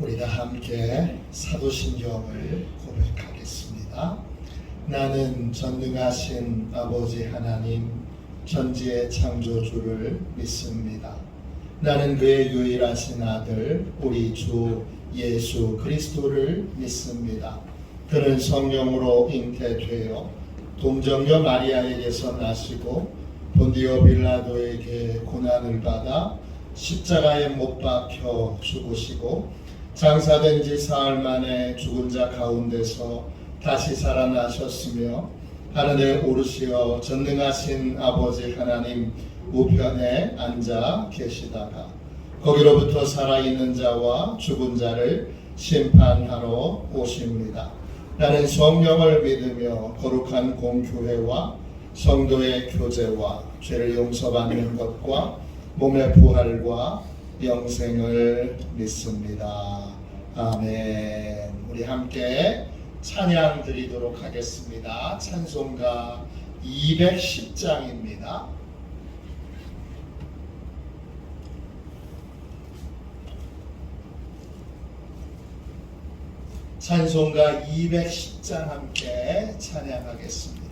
우리 다 함께 사도신경을 고백하겠습니다. 나는 전능하신 아버지 하나님 전지의 창조주를 믿습니다. 나는 그의 유일하신 아들 우리 주 예수 그리스도를 믿습니다. 그는 성령으로 잉태되어 동정녀 마리아에게서 나시고 본디오 빌라도에게 고난을 받아 십자가에 못 박혀 죽으시고 장사된 지 사흘 만에 죽은 자 가운데서 다시 살아나셨으며 하늘에 오르시어 전능하신 아버지 하나님 우편에 앉아 계시다가 거기로부터 살아있는 자와 죽은 자를 심판하러 오십니다. 나는 성령을 믿으며 거룩한 공교회와 성도의 교제와 죄를 용서받는 것과 몸의 부활과 영생을 믿습니다. 아멘. 우리 함께 찬양 드리도록 하겠습니다. 찬송가 210장입니다. 찬송가 210장 함께 찬양하겠습니다.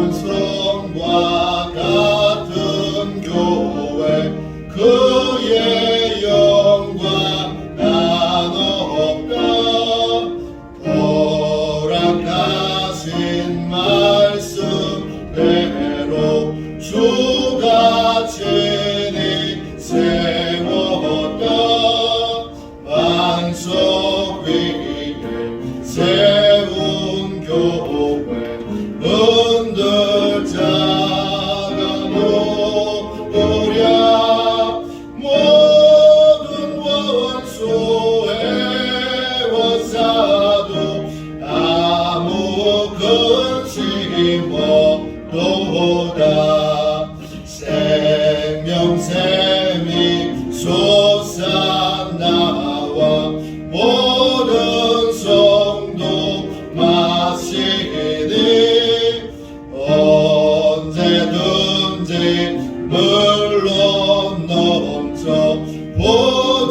시온성과 같은 교회 그의 영광 난 없다. 허락하신 말씀대로 주가 친히 세웠다. 반석 위에 세운 교회 흔들 자가 모으랴. 모든 원수의 원사도 아무 근심 없도다. 생명샘이 솟아나와 모든 성도 마시니 언제든지 물로 넘쳐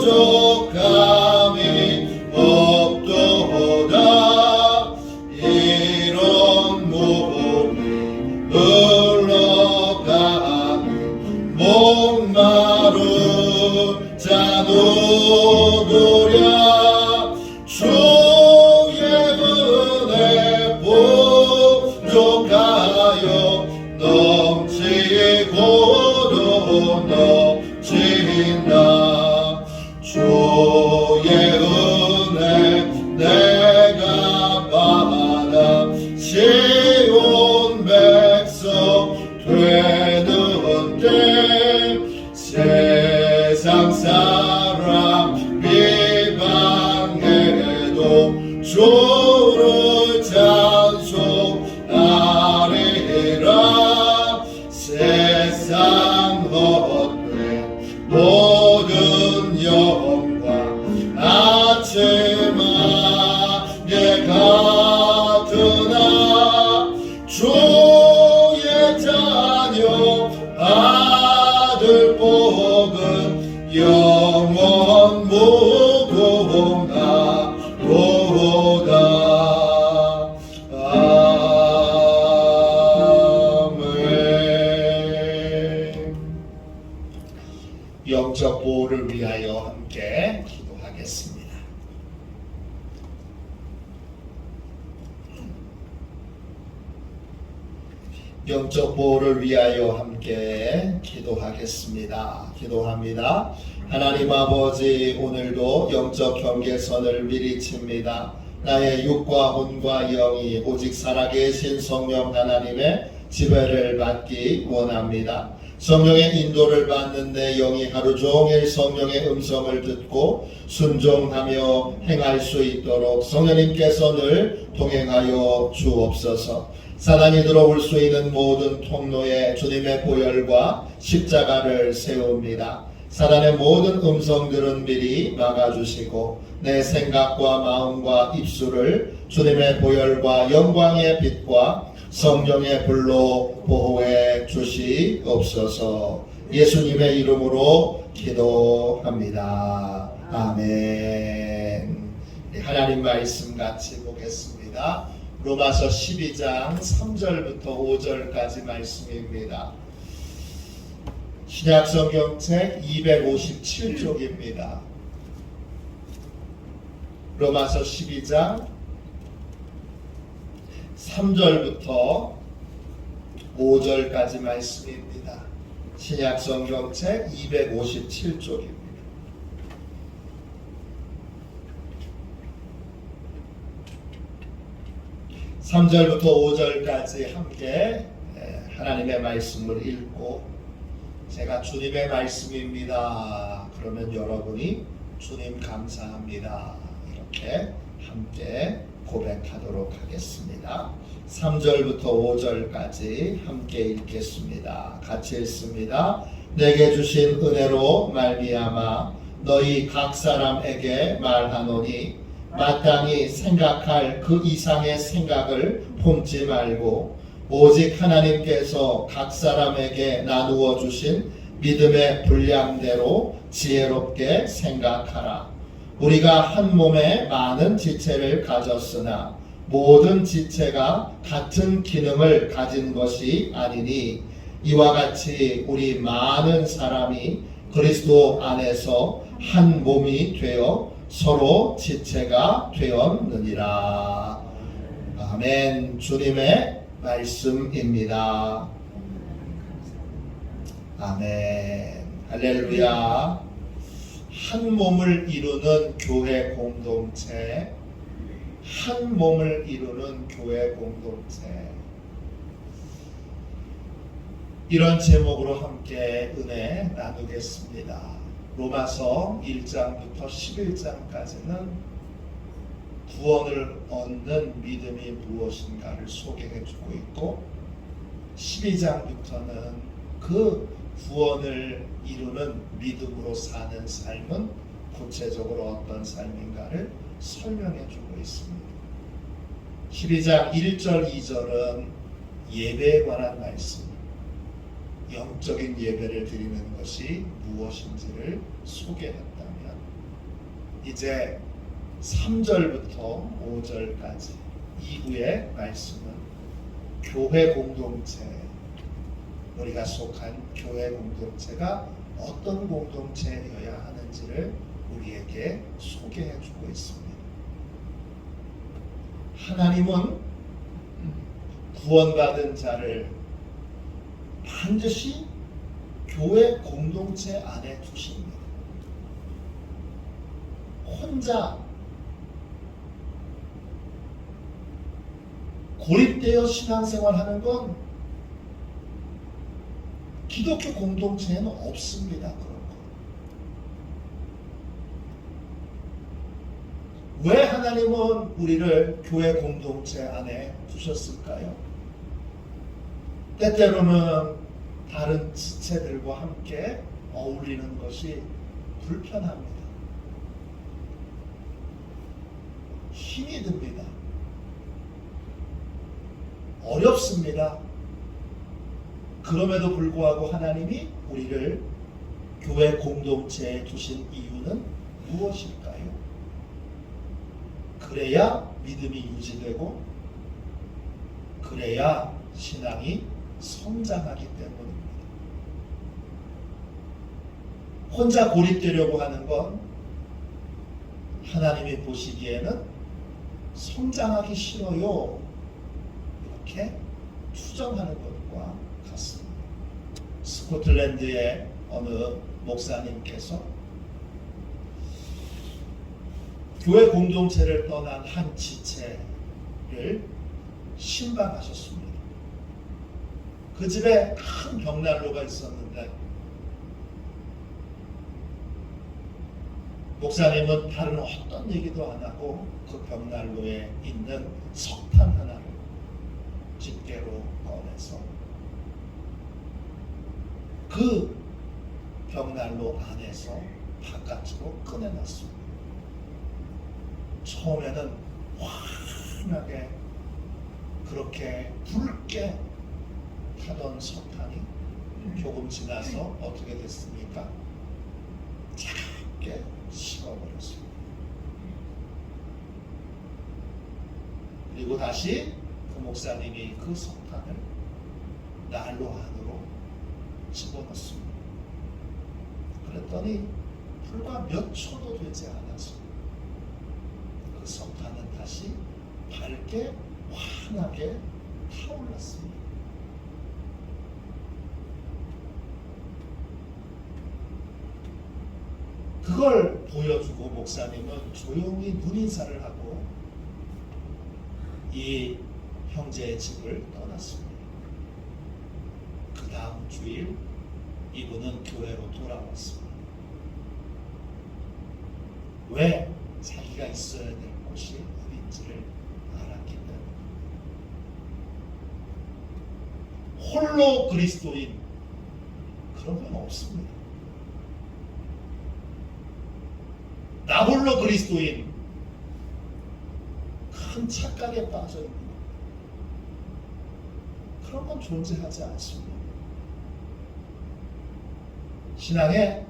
부족함이 없도다. 이런 몸이 흘러가는 목마른 자 누구랴. 주의 은혜 부족하여 넘치고도 넘친다. 주의 은혜 내가 받아 시온 백성 되는데 세상 사람 비방해도 주를 찬송하리라. 세상 헛된 모든 영광 아침하게 같으나 주의 자녀 아들 복은 영원 무궁하도다. 아멘. 영적 보호를 위하여 함께 기도하겠습니다. 영적 보호를 위하여 함께 기도하겠습니다. 기도합니다. 하나님 아버지, 오늘도 영적 경계선을 미리 칩니다. 나의 육과 혼과 영이 오직 살아계신 성령 하나님의 지배를 받기 원합니다. 성령의 인도를 받는 내 영이 하루 종일 성령의 음성을 듣고 순종하며 행할 수 있도록 성령님께서 늘 동행하여 주옵소서. 사단이 들어올 수 있는 모든 통로에 주님의 보혈과 십자가를 세웁니다. 사단의 모든 음성들은 미리 막아주시고 내 생각과 마음과 입술을 주님의 보혈과 영광의 빛과 성령의 불로 보호해 주시옵소서. 예수님의 이름으로 기도합니다. 아멘. 하나님 말씀 같이 보겠습니다. 로마서 12장 3절부터 5절까지 말씀입니다. 신약성경책 257쪽입니다. 로마서 12장 3절부터 5절까지 말씀입니다. 신약성경책 257쪽입니다. 3절부터 5절까지 함께 하나님의 말씀을 읽고 제가 주님의 말씀입니다. 그러면 여러분이 주님 감사합니다. 이렇게 함께 고백하도록 하겠습니다. 3절부터 5절까지 함께 읽겠습니다. 같이 읽습니다. 내게 주신 은혜로 말미암아 너희 각 사람에게 말하노니 마땅히 생각할 그 이상의 생각을 품지 말고 오직 하나님께서 각 사람에게 나누어 주신 믿음의 분량대로 지혜롭게 생각하라. 우리가 한 몸에 많은 지체를 가졌으나 모든 지체가 같은 기능을 가진 것이 아니니 이와 같이 우리 많은 사람이 그리스도 안에서 한 몸이 되어 서로 지체가 되었느니라. 아멘. 주님의 말씀입니다. 아멘. 할렐루야. 한 몸을 이루는 교회 공동체, 한 몸을 이루는 교회 공동체. 이런 제목으로 함께 은혜 나누겠습니다. 로마서 1장부터 11장까지는 구원을 얻는 믿음이 무엇인가를 소개해주고 있고 12장부터는 그 구원을 이루는 믿음으로 사는 삶은 구체적으로 어떤 삶인가를 설명해주고 있습니다. 12장 1절 2절은 예배에 관한 말씀, 영적인 예배를 드리는 것이 무엇인지를 소개했다면 이제 3절부터 5절까지 이후의 말씀은 교회 공동체, 우리가 속한 교회 공동체가 어떤 공동체여야 하는지를 우리에게 소개해주고 있습니다. 하나님은 구원받은 자를 반드시 교회 공동체 안에 두십니다. 혼자 고립되어 신앙생활하는 건 기독교 공동체에는 없습니다. 그런 거. 왜 하나님은 우리를 교회 공동체 안에 두셨을까요? 때때로는 다른 지체들과 함께 어울리는 것이 불편합니다. 힘이 듭니다. 어렵습니다. 그럼에도 불구하고 하나님이 우리를 교회 공동체에 두신 이유는 무엇일까요? 그래야 믿음이 유지되고 그래야 신앙이 성장하기 때문입니다. 혼자 고립되려고 하는 건 하나님이 보시기에는 성장하기 싫어요. 이렇게 투정하는 것과 같습니다. 스코틀랜드의 어느 목사님께서 교회 공동체를 떠난 한 지체를 신방하셨습니다. 그 집에 큰 벽난로가 있었는데 목사님은 다른 어떤 얘기도 안 하고 그 벽난로에 있는 석탄 하나를 집게로 꺼내서 그 벽난로 안에서 바깥으로 꺼내놨습니다. 처음에는 환하게 그렇게 붉게 타던 석탄이 조금 지나서 어떻게 됐습니까? 작게 식어버렸습니다. 그리고 다시 그 목사님이 그 석탄을 난로 안으로 집어넣습니다. 그랬더니 불과 몇 초도 되지 않아서 그 석탄은 다시 밝게 환하게 타올랐습니다. 그걸 보여주고 목사님은 조용히 눈인사를 하고 이 형제의 집을 떠났습니다. 그 다음 주일 이분은 교회로 돌아왔습니다. 왜? 자기가 있어야 될 곳이 어딘지를 알았기 때문에. 홀로 그리스도인 그런 건 없습니다. 나 홀로 그리스도인 큰 착각에 빠져 있는 것, 그런 건 존재하지 않습니다. 신앙의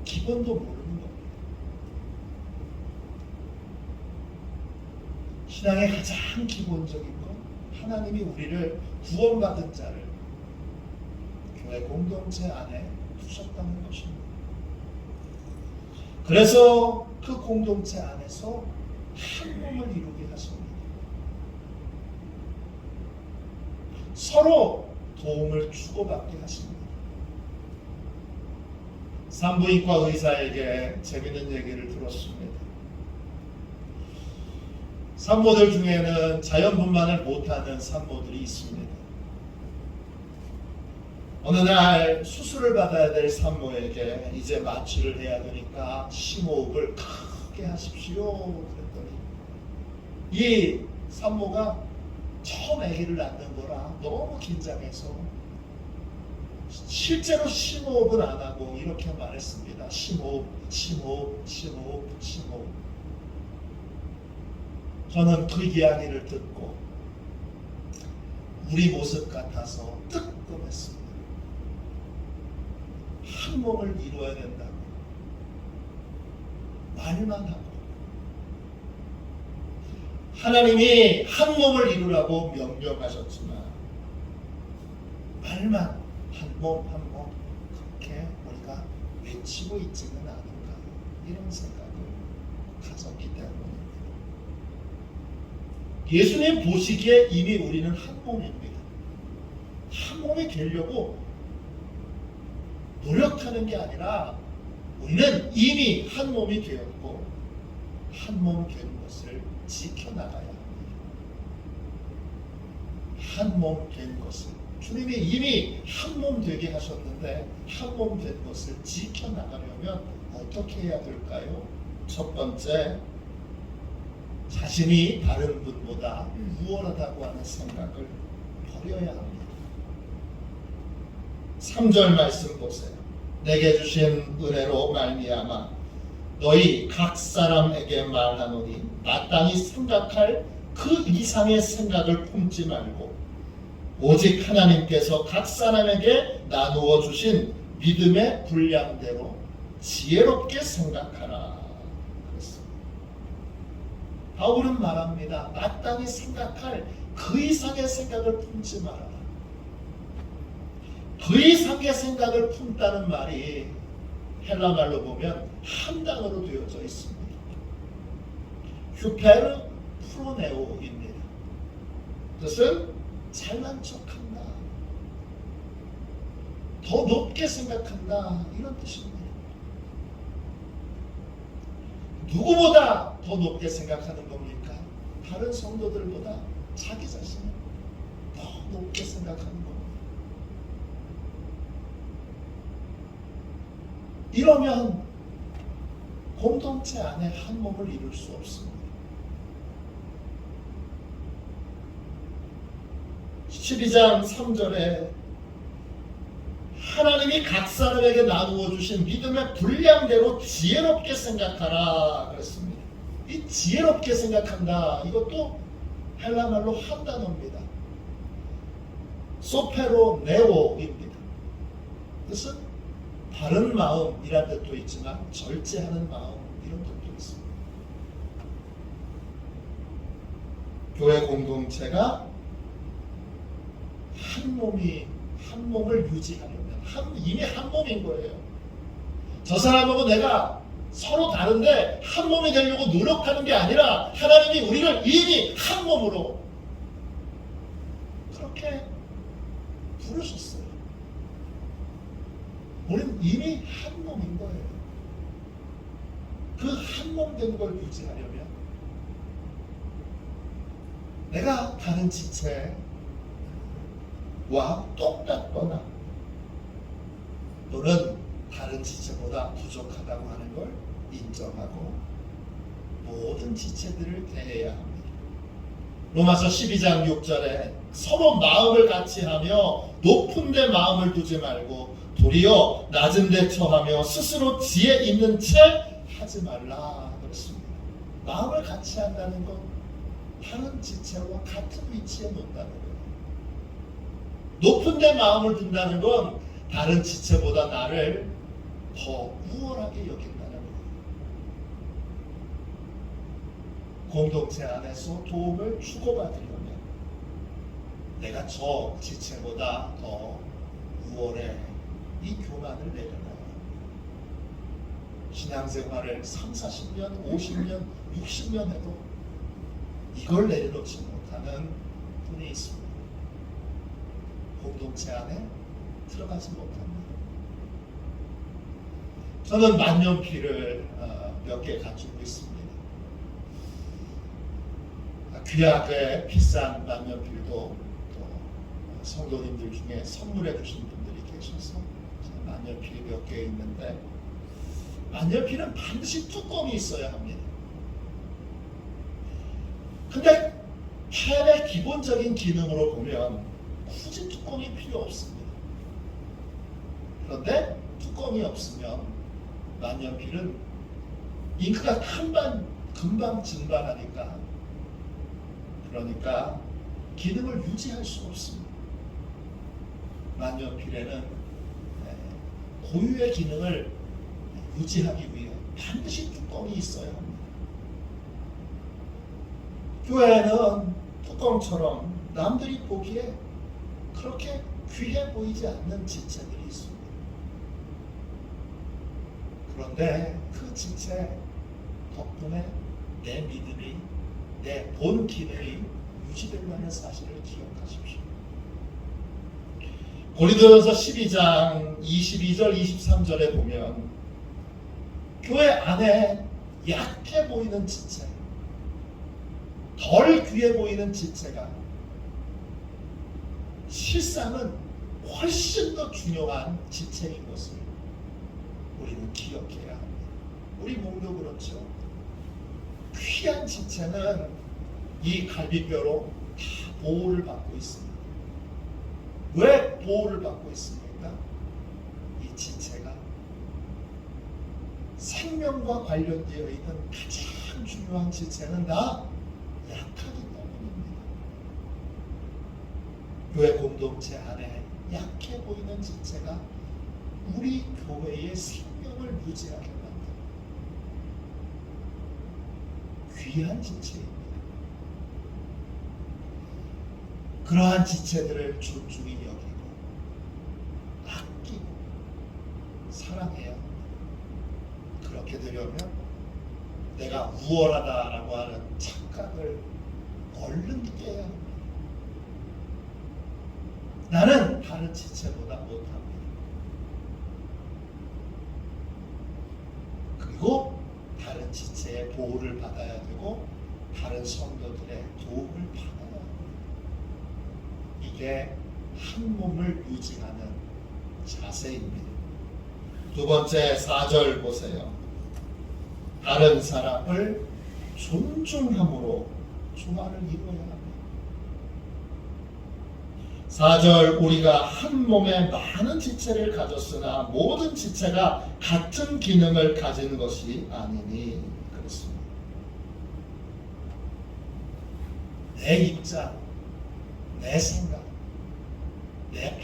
기본도 모르는 겁니다. 신앙의 가장 기본적인 건 하나님이 우리를 구원받은 자를 교회 공동체 안에 두셨다는 것입니다. 그래서 그 공동체 안에서 한 몸을 이루게 하십니다. 서로 도움을 주고받게 하십니다. 산부인과 의사에게 재밌는 얘기를 들었습니다. 산모들 중에는 자연분만을 못하는 산모들이 있습니다. 어느 날 수술을 받아야 될 산모에게 이제 마취를 해야 되니까 심호흡을 크게 하십시오 그랬더니 이 산모가 처음 아기를 낳는 거라 너무 긴장해서 실제로 심호흡은 안 하고 이렇게 말했습니다. 심호흡, 심호흡, 심호흡, 심호흡. 저는 그 이야기를 듣고 우리 모습 같아서 뜨끔했습니다. 한 몸을 이루어야 된다고 말만 하고 하나님이 한 몸을 이루라고 명령하셨지만 말만 한 몸 한 몸 그렇게 우리가 외치고 있지는 않은가 이런 생각을 가졌기 때문입니다. 예수님 보시기에 이미 우리는 한 몸입니다. 한 몸이 되려고 노력하는 게 아니라 우리는 이미 한 몸이 되었고 한 몸 된 것을 지켜나가야 합니다. 한 몸 된 것을 주님이 이미 한 몸 되게 하셨는데 한 몸 된 것을 지켜나가려면 어떻게 해야 될까요? 첫 번째, 자신이 다른 분보다 우월하다고 하는 생각을 버려야 합니다. 3절 말씀 보세요. 내게 주신 은혜로 말미암아 너희 각 사람에게 말하노니 마땅히 생각할 그 이상의 생각을 품지 말고 오직 하나님께서 각 사람에게 나누어 주신 믿음의 분량대로 지혜롭게 생각하라. 그랬습니다. 바울은 말합니다. 마땅히 생각할 그 이상의 생각을 품지 말아라. 그 이상의 생각을 품다는 말이 헬라 말로 보면 한 단어로 되어져 있습니다. 휴페르 프로네오입니다. 뜻은 잘난 척한다, 더 높게 생각한다 이런 뜻입니다. 누구보다 더 높게 생각하는 겁니까? 다른 성도들보다 자기 자신을 더 높게 생각하는 겁니다. 이러면 공동체 안에 한 몸을 이룰 수 없습니다. 12장 3절에 하나님이 각 사람에게 나누어 주신 믿음의 분량대로 지혜롭게 생각하라 그랬습니다. 이 지혜롭게 생각한다, 이것도 헬라말로 한 단어입니다. 소페로네오입니다. 그것은 바른 마음이란 뜻도 있지만 절제하는 마음, 이런 뜻도 있습니다. 교회 공동체가 한 몸을 유지하려면 이미 한 몸인 거예요. 저 사람하고 내가 서로 다른데 한 몸이 되려고 노력하는 게 아니라 하나님이 우리를 이미 한 몸으로 그렇게 부르셨어요. 우리는 이미 한 몸인 거예요. 그 한 몸 된 걸 유지하려면 내가 다른 지체와 똑같거나 또는 다른 지체보다 부족하다고 하는 걸 인정하고 모든 지체들을 대해야 합니다. 로마서 12장 6절에 서로 마음을 같이 하며 높은 데 마음을 두지 말고 도리어 낮은 데 처하며 스스로 지혜 있는 채 하지 말라 그랬습니다. 마음을 같이 한다는 건 다른 지체와 같은 위치에 놓는다는 거예요. 높은 데 마음을 둔다는 건 다른 지체보다 나를 더 우월하게 여긴다는 거예요. 공동체 안에서 도움을 주고받으려면 내가 저 지체보다 더 우월해, 이 교만을 내려놔야 합니다. 신앙생활을 3, 40년, 50년, 60년 해도 이걸 내려놓지 못하는 분이 있습니다. 공동체 안에 들어가지 못합니다. 저는 만년필을 몇 개 가지고 있습니다. 귀하게 비싼 만년필도 또 성도님들 중에 선물해 주신 분들이 계셔서 만년필이 몇 개 있는데, 만년필은 반드시 뚜껑이 있어야 합니다. 근데 펜의 기본적인 기능으로 보면 굳이 뚜껑이 필요 없습니다. 그런데 뚜껑이 없으면 만년필은 잉크가 금방 증발하니까, 그러니까 기능을 유지할 수 없습니다. 만년필에는 고유의 기능을 유지하기 위해 반드시 뚜껑이 있어야 합니다. 교회는 뚜껑처럼 남들이 보기에 그렇게 귀해 보이지 않는 지체들이 있습니다. 그런데 그 지체 덕분에 내 믿음이, 내 본 기능이 유지된다는 사실을 기억하십시오. 고린도전서 12장 22절 23절에 보면 교회 안에 약해 보이는 지체, 덜 귀해 보이는 지체가 실상은 훨씬 더 중요한 지체인 것을 우리는 기억해야 합니다. 우리 몸도 그렇죠. 귀한 지체는 이 갈비뼈로 다 보호를 받고 있습니다. 왜 보호를 받고 있습니까? 이 지체가 생명과 관련되어 있는 가장 중요한 지체는 다 약하기 때문입니다. 교회 공동체 안에 약해 보이는 지체가 우리 교회의 생명을 유지하게 만듭니다. 귀한 지체입니다. 그러한 지체들을 존중히 여기고 아끼고 사랑해야 합니다. 그렇게 되려면 내가 우월하다라고 하는 착각을 얼른 깨야 합니다. 나는 다른 지체보다 못합니다. 그리고 다른 지체의 보호를 받아야 되고 다른 성도들의 도움을 받아야 합니다. 이게 한 몸을 유지하는 자세입니다. 두 번째 4절 보세요. 다른 사람을 존중함으로 조화를 이루어야 합니다. 4절 우리가 한 몸에 많은 지체를 가졌으나 모든 지체가 같은 기능을 가진 것이 아니니 그렇습니다. 내 입장, 내 생각, 내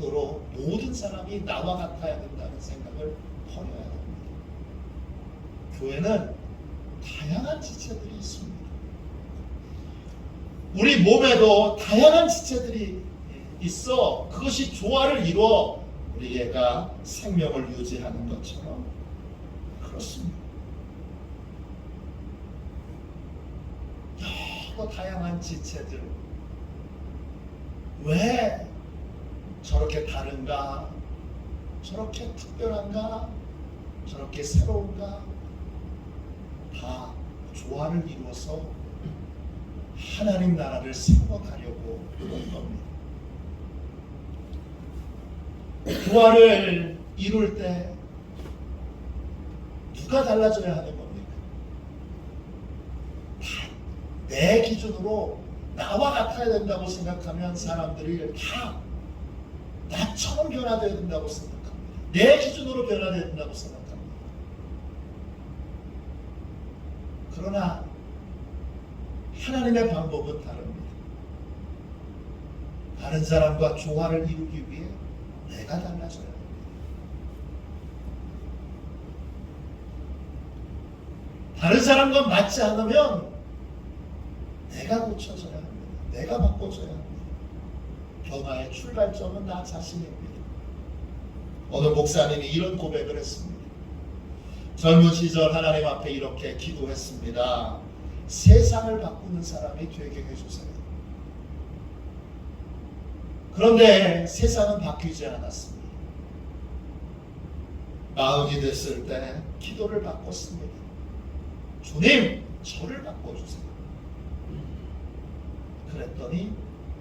판단으로 모든 사람이 나와 같아야 된다는 생각을 버려야 합니다. 교회는 다양한 지체들이 있습니다. 우리 몸에도 다양한 지체들이 있어 그것이 조화를 이루어 우리가 생명을 유지하는 것처럼 그렇습니다. 여러 다양한 지체들 왜 저렇게 다른가? 저렇게 특별한가? 저렇게 새로운가? 다 조화를 이루어서 하나님 나라를 세워가려고 온 겁니다. 조화를 이룰 때 누가 달라져야 하는 겁니까? 내 기준으로 나와 같아야 된다고 생각하면 사람들이 다 나처럼 변화되어야 된다고 생각합니다. 내 기준으로 변화되어야 된다고 생각합니다. 그러나 하나님의 방법은 다릅니다. 다른 사람과 조화를 이루기 위해 내가 달라져야 합니다. 다른 사람과 맞지 않으면 내가 고쳐져야 합니다. 내가 바꿔줘야 합니다. 변화의 출발점은 나 자신입니다. 어느 목사님이 이런 고백을 했습니다. 젊은 시절 하나님 앞에 이렇게 기도했습니다. 세상을 바꾸는 사람이 되게 해주세요. 그런데 세상은 바뀌지 않았습니다. 40이 됐을 때 기도를 바꿨습니다. 주님, 저를 바꿔주세요. 그랬더니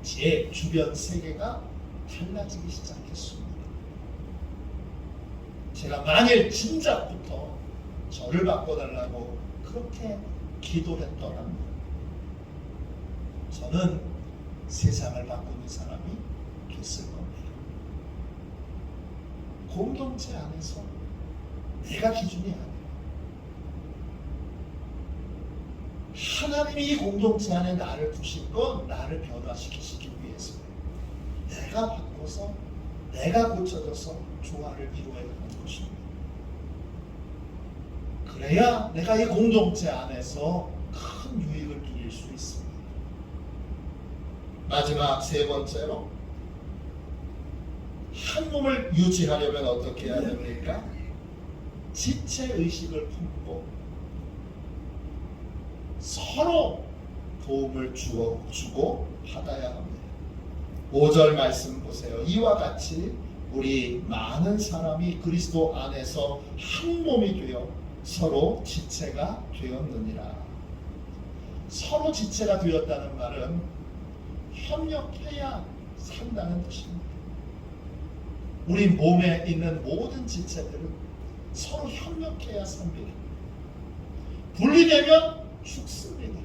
제 주변 세계가 달라지기 시작했습니다. 제가 만일 진작부터 저를 바꿔달라고 그렇게 기도했더라면 저는 세상을 바꾸는 사람이 됐을 겁니다. 공동체 안에서 내가 기준이 아니에요. 하나님이 이 공동체 안에 나를 두신 건 나를 변화시키시기 위해서예요. 내가 바꿔서 내가 고쳐져서 조화를 이루어야 하는 것입니다. 그래야 내가 이 공동체 안에서 큰 유익을 누릴 수 있습니다. 마지막 세 번째로 한 몸을 유지하려면 어떻게 해야 됩니까? 지체의식을 품고 서로 도움을 주고 받아야 합니다. 5절 말씀 보세요. 이와 같이 우리 많은 사람이 그리스도 안에서 한 몸이 되어 서로 지체가 되었느니라. 서로 지체가 되었다는 말은 협력해야 산다는 뜻입니다. 우리 몸에 있는 모든 지체들은 서로 협력해야 삽니다. 분리되면 죽습니다.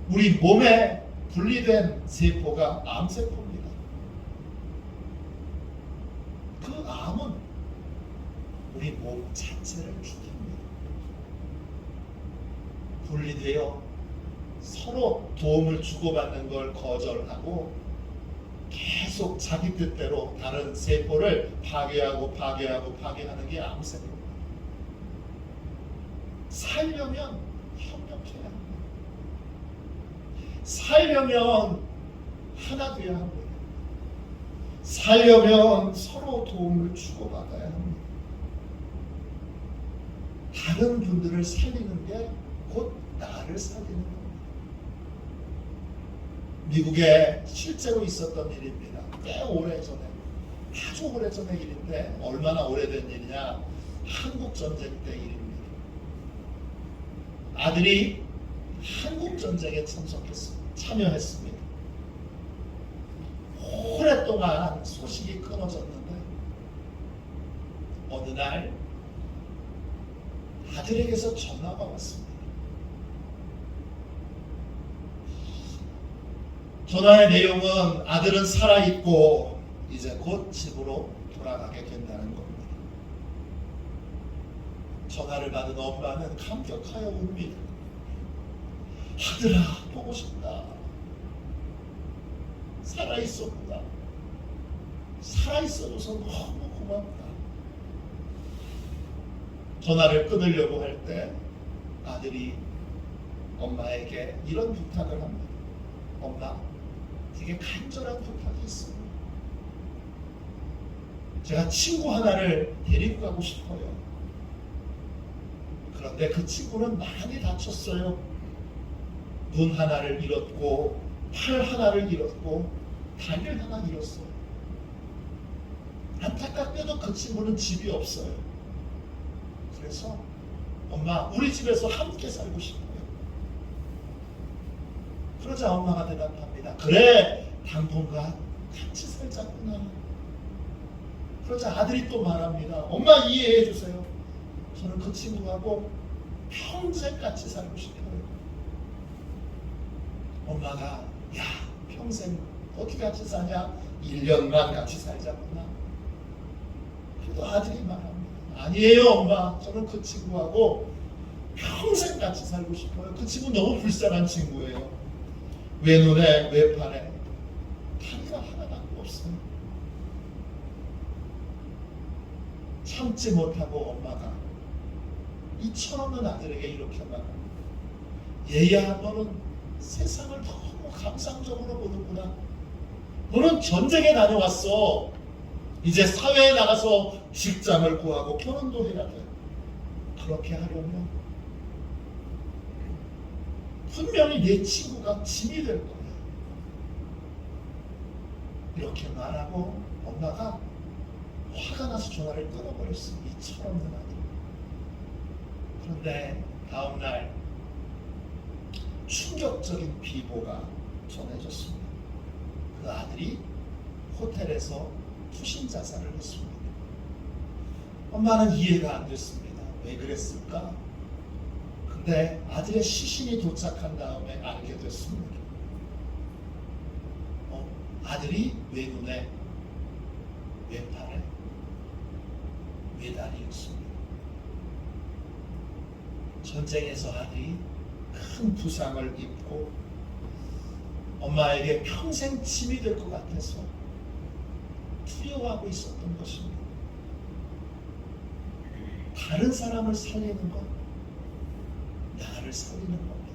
우리 몸에 분리된 세포가 암세포입니다. 그 암은 우리 몸 자체를 죽입니다. 분리되어 서로 도움을 주고받는 걸 거절하고 계속 자기 뜻대로 다른 세포를 파괴하는 게 암세포입니다. 살려면 협력해야 합니다. 살려면 하나 되어야 합니다. 살려면 서로 도움을 주고받아야 합니다. 다른 분들을 살리는 게 곧 나를 살리는 겁니다. 미국에 실제로 있었던 일입니다. 꽤 오래전에, 아주 오래전의 일인데 얼마나 오래된 일이냐? 한국전쟁 때 일입니다. 아들이 한국전쟁에 참여했습니다. 오랫동안 소식이 끊어졌는데 어느 날 아들에게서 전화가 왔습니다. 전화의 내용은 아들은 살아있고 이제 곧 집으로 돌아가게 된다는 겁니다. 전화를 받은 엄마는 감격하여 웁니다. 아들아, 보고 싶다. 살아있었구나. 살아있어줘서 너무 고맙다. 전화를 끊으려고 할 때 아들이 엄마에게 이런 부탁을 합니다. 엄마, 되게 간절한 부탁이 있어요. 제가 친구 하나를 데리고 가고 싶어요. 그런데 그 친구는 많이 다쳤어요. 눈 하나를 잃었고 팔 하나를 잃었고 다리를 하나 잃었어요. 안타깝게도 그 친구는 집이 없어요. 그래서 엄마, 우리 집에서 함께 살고 싶어요. 그러자 엄마가 대답합니다. 그래, 당분간 같이 살자꾸나. 그러자 아들이 또 말합니다. 엄마, 이해해 주세요. 저는 그 친구하고 평생 같이 살고 싶어요. 엄마가, 야, 평생 어떻게 같이 사냐? 1년만 같이 살자꾸나. 그래도 아들이 말합니다. 아니에요, 엄마. 저는 그 친구하고 평생 같이 살고 싶어요. 그 친구 너무 불쌍한 친구예요. 외눈에 외팔에 다리가 하나밖에 없어요. 참지 못하고 엄마가 이 철없는 아들에게 이렇게 말합니다. 얘야, 너는 세상을 너무 감상적으로 보는구나. 너는 전쟁에 다녀왔어. 이제 사회에 나가서 직장을 구하고 결혼도 해야 돼. 그렇게 하려면 분명히 내 친구가 짐이 될 거야. 이렇게 말하고 엄마가 화가 나서 전화를 끊어버렸어. 이 철없는 아들. 그런데 다음날 충격적인 비보가 전해졌습니다. 그 아들이 호텔에서 투신 자살을 했습니다. 엄마는 이해가 안 됐습니다. 왜 그랬을까? 근데 아들의 시신이 도착한 다음에 알게 됐습니다. 아들이 외눈에 외팔에 외다리였습니다. 전쟁에서 아들이 큰 부상을 입고 엄마에게 평생 짐이 될 것 같아서 두려워하고 있었던 것입니다. 다른 사람을 살리는 것, 나를 살리는 겁니다.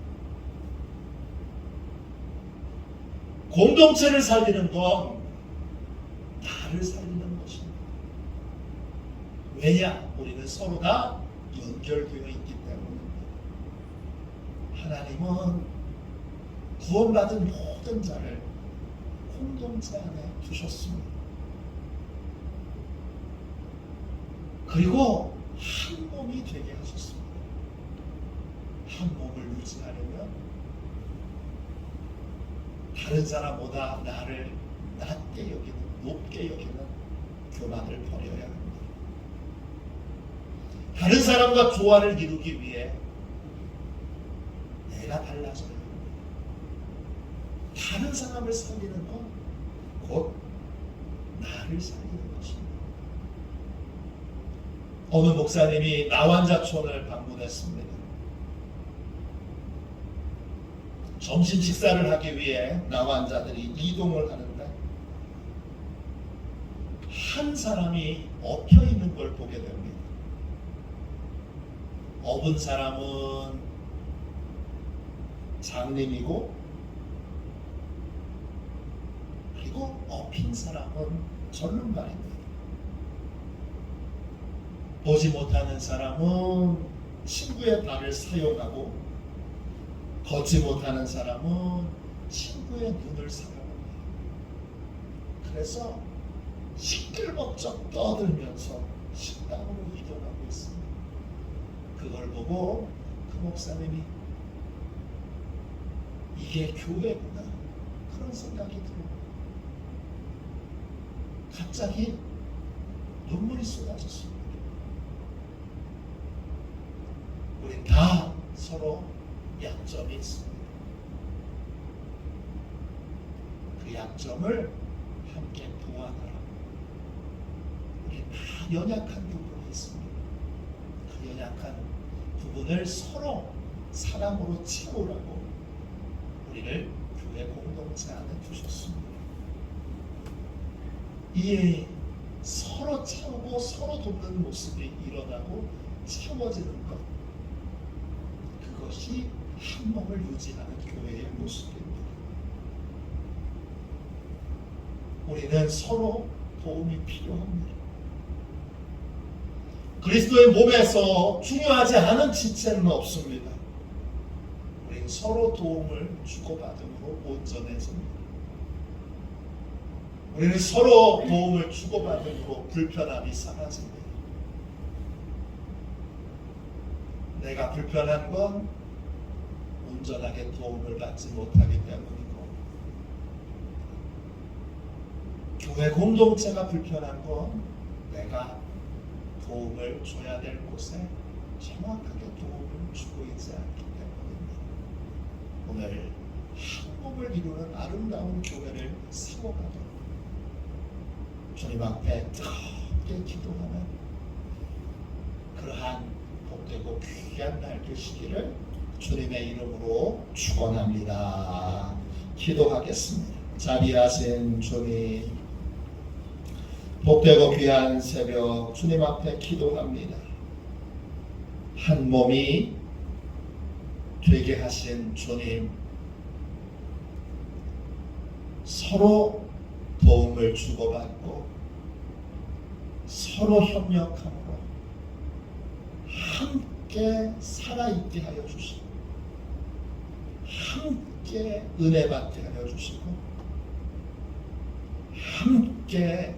공동체를 살리는 건 나를 살리는 것입니다. 왜냐? 우리는 서로 다 연결되어 있기 때문입니다. 하나님은 구원받은 모든 자를 공동체 안에 두셨습니다. 그리고 한 몸이 되게 하셨습니다. 한 몸을 유지하려면 다른 사람보다 나를 낮게 여기는, 높게 여기는 교만을 버려야 합니다. 다른 사람과 조화를 이루기 위해 내가 달라져야 합니다. 다른 사람을 살리는 건 곧 나를 살리는 것입니다. 어느 목사님이 나환자촌을 방문했습니다. 점심 식사를 하기 위해 나환자들이 이동을 하는데 한 사람이 엎여 있는 걸 보게 됩니다. 엎은 사람은 장님이고 그리고 엎인 사람은 전문가입니다. 보지 못하는 사람은 친구의 발을 사용하고 걷지 못하는 사람은 친구의 눈을 사용합니다. 그래서 시끌벅적 떠들면서 식당으로 이동하고 있습니다. 그걸 보고 그 목사님이 이게 교회구나 그런 생각이 들어요. 갑자기 눈물이 쏟아졌습니다. 우리 다 서로 약점이 있습니다. 약점을 함께 보완하라. 우리 다 연약한 부분이 있습니다. 그 연약한 부분을 서로 사랑으로 채우라고 우리를 교회 공동체 안에 두셨습니다. 이 서로 채우고 서로 돕는 모습이 일어나고 채워지는 것, 그것이 한 몸을 유지하는 교회의 모습입니다. 우리는 서로 도움이 필요합니다. 그리스도의 몸에서 중요하지 않은 지체는 없습니다. 우리는 서로 도움을 주고받음으로 온전해집니다. 우리는 서로 도움을 주고받음으로 불편함이 사라집니다. 내가 불편한 건 온전하게 도움을 받지 못하기 때문이고, 교회 공동체가 불편한 건 내가 도움을 줘야 될 곳에 정확하게 도움을 주고 있지 않기 때문입니다. 오늘 한 몸을 이루는 아름다운 교회를 세워가도록 주님 앞에 뜨겁게 기도하는 그러한 복되고 귀한 날 되시기를 주님의 이름으로 축원합니다. 기도하겠습니다. 자비하신 주님, 복되고 귀한 새벽 주님 앞에 기도합니다. 한 몸이 되게 하신 주님, 서로 도움을 주고받고 서로 협력함으로 함께 살아있게 하여 주시고 함께 은혜 받게 하여 주시고 함께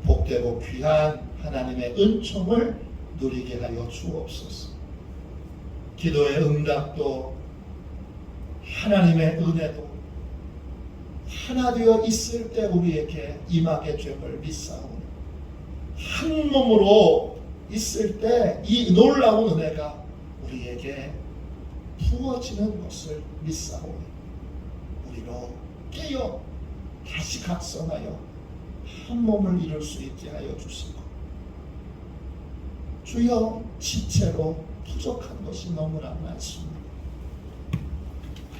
복되고 귀한 하나님의 은총을 누리게 하여 주옵소서. 기도의 응답도 하나님의 은혜도 하나 되어 있을 때 우리에게 임하게 됨을 믿사오니, 한 몸으로 있을 때 이 놀라운 은혜가 우리에게 부어지는 것을 믿사오니, 우리로 깨어 다시 각성하여 한 몸을 이룰 수 있게 하여 주시고, 주여 지체로 부족한 것이 너무나 많습니다.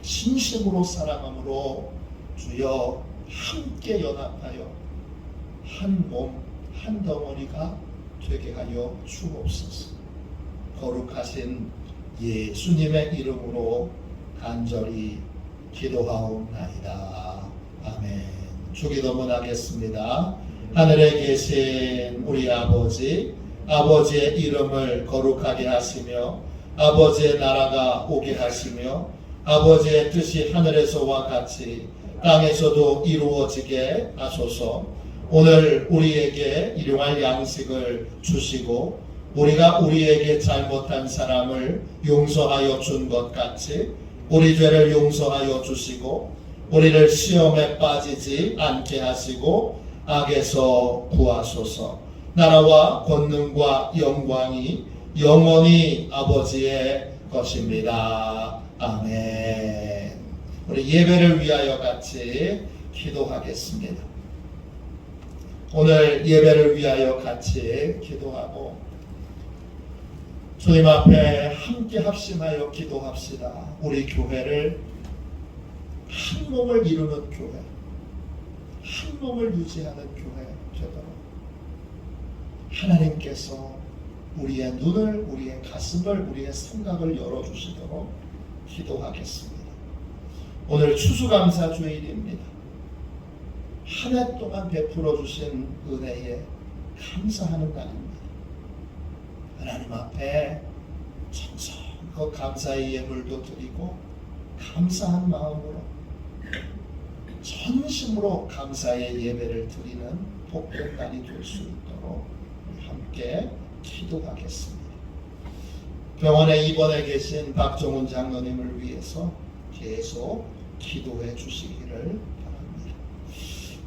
진심으로 사랑함으로 주여 함께 연합하여 한 몸, 한 덩어리가 되게 하여 주옵소서. 거룩하신 예수님의 이름으로 간절히 기도하옵나이다. 아멘. 주기도문 하겠습니다. 하늘에 계신 우리 아버지, 아버지의 이름을 거룩하게 하시며 아버지의 나라가 오게 하시며 아버지의 뜻이 하늘에서와 같이 땅에서도 이루어지게 하소서. 오늘 우리에게 일용할 양식을 주시고 우리가 우리에게 잘못한 사람을 용서하여 준 것 같이 우리 죄를 용서하여 주시고 우리를 시험에 빠지지 않게 하시고 악에서 구하소서. 나라와 권능과 영광이 영원히 아버지의 것입니다. 아멘. 우리 예배를 위하여 같이 기도하겠습니다. 오늘 예배를 위하여 같이 기도하고 주님 앞에 함께 합심하여 기도합시다. 우리 교회를 한 몸을 이루는 교회, 한 몸을 유지하는 교회 되도록 하나님께서 우리의 눈을, 우리의 가슴을, 우리의 생각을 열어주시도록 기도하겠습니다. 오늘 추수감사주일입니다. 한 해 동안 베풀어 주신 은혜에 감사하는 날입니다. 하나님 앞에 정성껏 감사의 예물도 드리고 감사한 마음으로 전심으로 감사의 예배를 드리는 복된 날이 될 수 있도록 함께 기도하겠습니다. 병원에 입원해 계신 박종훈 장로님을 위해서 계속 기도해 주시기를 바랍니다.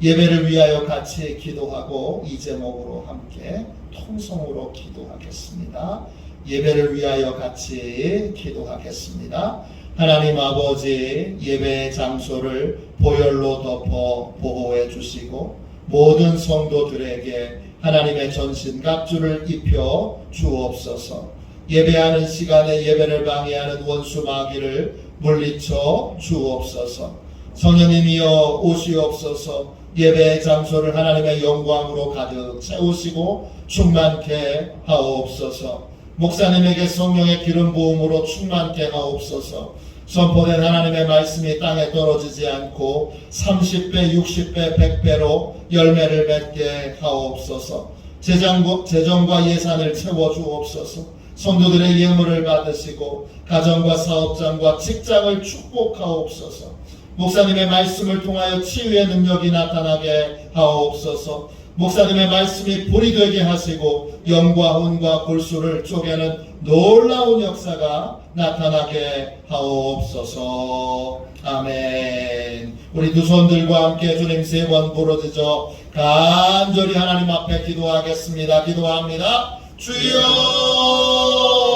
예배를 위하여 같이 기도하고 이 제목으로 함께 통성으로 기도하겠습니다. 예배를 위하여 같이 기도하겠습니다. 하나님 아버지 예배 장소를 보혈로 덮어 보호해 주시고 모든 성도들에게 하나님의 전신갑주를 입혀 주옵소서. 예배하는 시간에 예배를 방해하는 원수 마귀를 물리쳐 주옵소서. 성령님이여 오시옵소서. 예배 장소를 하나님의 영광으로 가득 채우시고 충만케 하옵소서. 목사님에게 성령의 기름 부음으로 충만케 하옵소서. 선포된 하나님의 말씀이 땅에 떨어지지 않고 30배, 60배, 100배로 열매를 맺게 하옵소서. 재정과 예산을 채워주옵소서. 성도들의 예물을 받으시고 가정과 사업장과 직장을 축복하옵소서. 목사님의 말씀을 통하여 치유의 능력이 나타나게 하옵소서. 목사님의 말씀이 불이 되게 하시고 영과 혼과 골수를 쪼개는 놀라운 역사가 나타나게 하옵소서. 아멘. 우리 두 손들과 함께 주님 3번 부르짖어 간절히 하나님 앞에 기도하겠습니다. 기도합니다. 주여